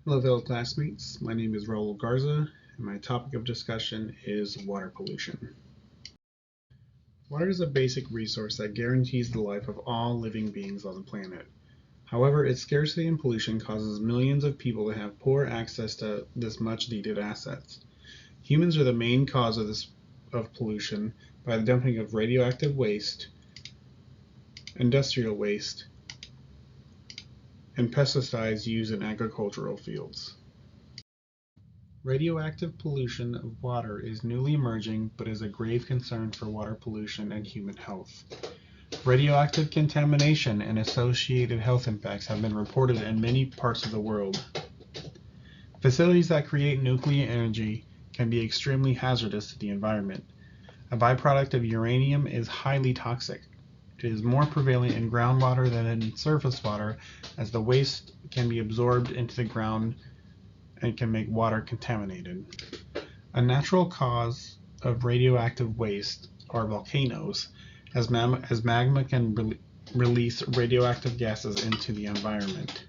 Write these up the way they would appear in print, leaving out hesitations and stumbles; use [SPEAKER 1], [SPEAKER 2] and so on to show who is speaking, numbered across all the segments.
[SPEAKER 1] Hello, fellow classmates. My name is Raul Garza, and my topic of discussion is water pollution. Water is a basic resource that guarantees the life of all living beings on the planet. However, its scarcity and pollution causes millions of people to have poor access to this much-needed asset. Humans are the main cause of pollution by the dumping of radioactive waste, industrial waste, and pesticides used in agricultural fields. Radioactive pollution of water is newly emerging but is a grave concern for water pollution and human health. Radioactive contamination and associated health impacts have been reported in many parts of the world. Facilities that create nuclear energy can be extremely hazardous to the environment. A byproduct of uranium is highly toxic. It is more prevalent in groundwater than in surface water, as the waste can be absorbed into the ground and can make water contaminated. A natural cause of radioactive waste are volcanoes, as magma can release radioactive gases into the environment.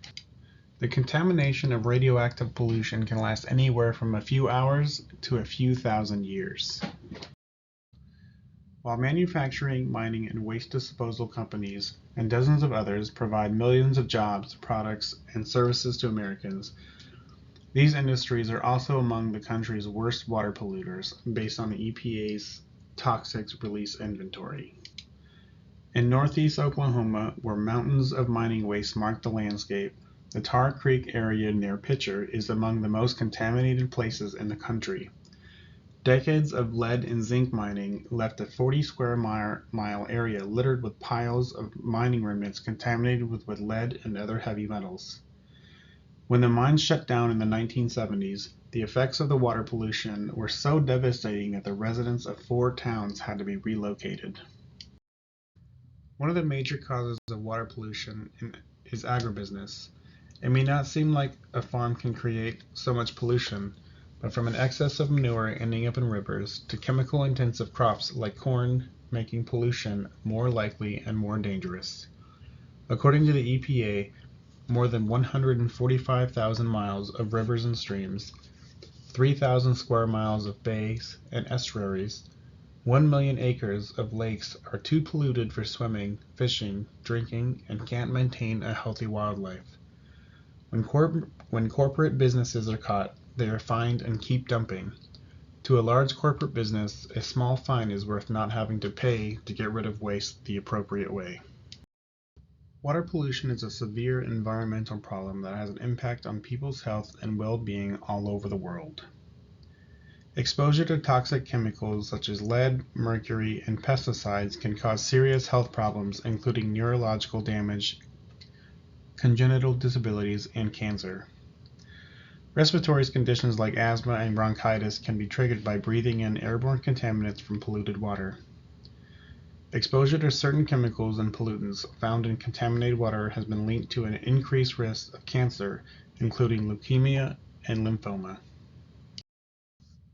[SPEAKER 1] The contamination of radioactive pollution can last anywhere from a few hours to a few thousand years. While manufacturing, mining, and waste disposal companies and dozens of others provide millions of jobs, products, and services to Americans, these industries are also among the country's worst water polluters based on the EPA's toxic release inventory. In northeast Oklahoma, where mountains of mining waste mark the landscape, the Tar Creek area near Pitcher is among the most contaminated places in the country. Decades of lead and zinc mining left a 40 square mile area littered with piles of mining remnants contaminated with lead and other heavy metals. When the mines shut down in the 1970s, the effects of the water pollution were so devastating that the residents of 4 towns had to be relocated. One of the major causes of water pollution is agribusiness. It may not seem like a farm can create so much pollution, but from an excess of manure ending up in rivers to chemical-intensive crops like corn making pollution more likely and more dangerous. According to the EPA, more than 145,000 miles of rivers and streams, 3,000 square miles of bays and estuaries, 1 million acres of lakes are too polluted for swimming, fishing, drinking, and can't maintain a healthy wildlife. When corporate businesses are caught, they are fined and keep dumping. To a large corporate business, a small fine is worth not having to pay to get rid of waste the appropriate way. Water pollution is a severe environmental problem that has an impact on people's health and well-being all over the world. Exposure to toxic chemicals such as lead, mercury, and pesticides can cause serious health problems, including neurological damage, congenital disabilities, and cancer. Respiratory conditions like asthma and bronchitis can be triggered by breathing in airborne contaminants from polluted water. Exposure to certain chemicals and pollutants found in contaminated water has been linked to an increased risk of cancer, including leukemia and lymphoma.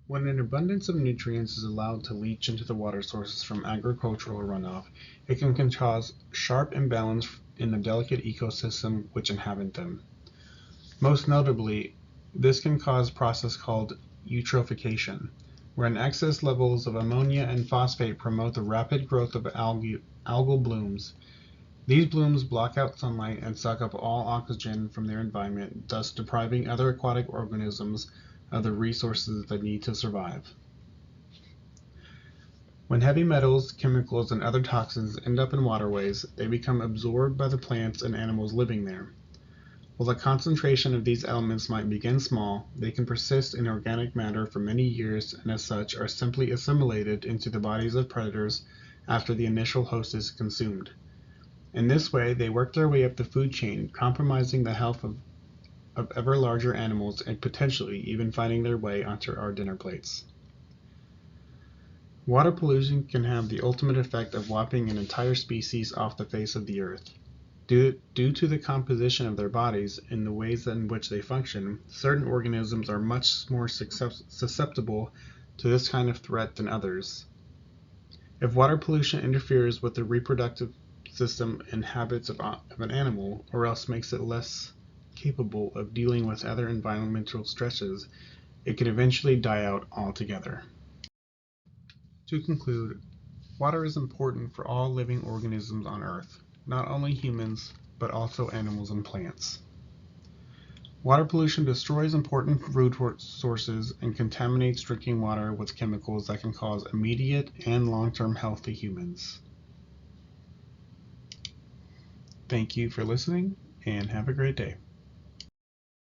[SPEAKER 1] When an abundance of nutrients is allowed to leach into the water sources from agricultural runoff, it can cause sharp imbalance in the delicate ecosystem which inhabit them. Most notably, this can cause a process called eutrophication, where an excess levels of ammonia and phosphate promote the rapid growth of algal blooms. These blooms block out sunlight and suck up all oxygen from their environment, thus depriving other aquatic organisms of the resources they need to survive. When heavy metals, chemicals, and other toxins end up in waterways, they become absorbed by the plants and animals living there. While the concentration of these elements might begin small, they can persist in organic matter for many years and as such are simply assimilated into the bodies of predators after the initial host is consumed. In this way, they work their way up the food chain, compromising the health of ever larger animals and potentially even finding their way onto our dinner plates. Water pollution can have the ultimate effect of wiping an entire species off the face of the earth. Due to the composition of their bodies and the ways in which they function, certain organisms are much more susceptible to this kind of threat than others. If water pollution interferes with the reproductive system and habits of an animal, or else makes it less capable of dealing with other environmental stresses, it could eventually die out altogether. To conclude, water is important for all living organisms on Earth, not only humans, but also animals and plants. Water pollution destroys important food sources and contaminates drinking water with chemicals that can cause immediate and long-term health to humans. Thank you for listening, and have a great day.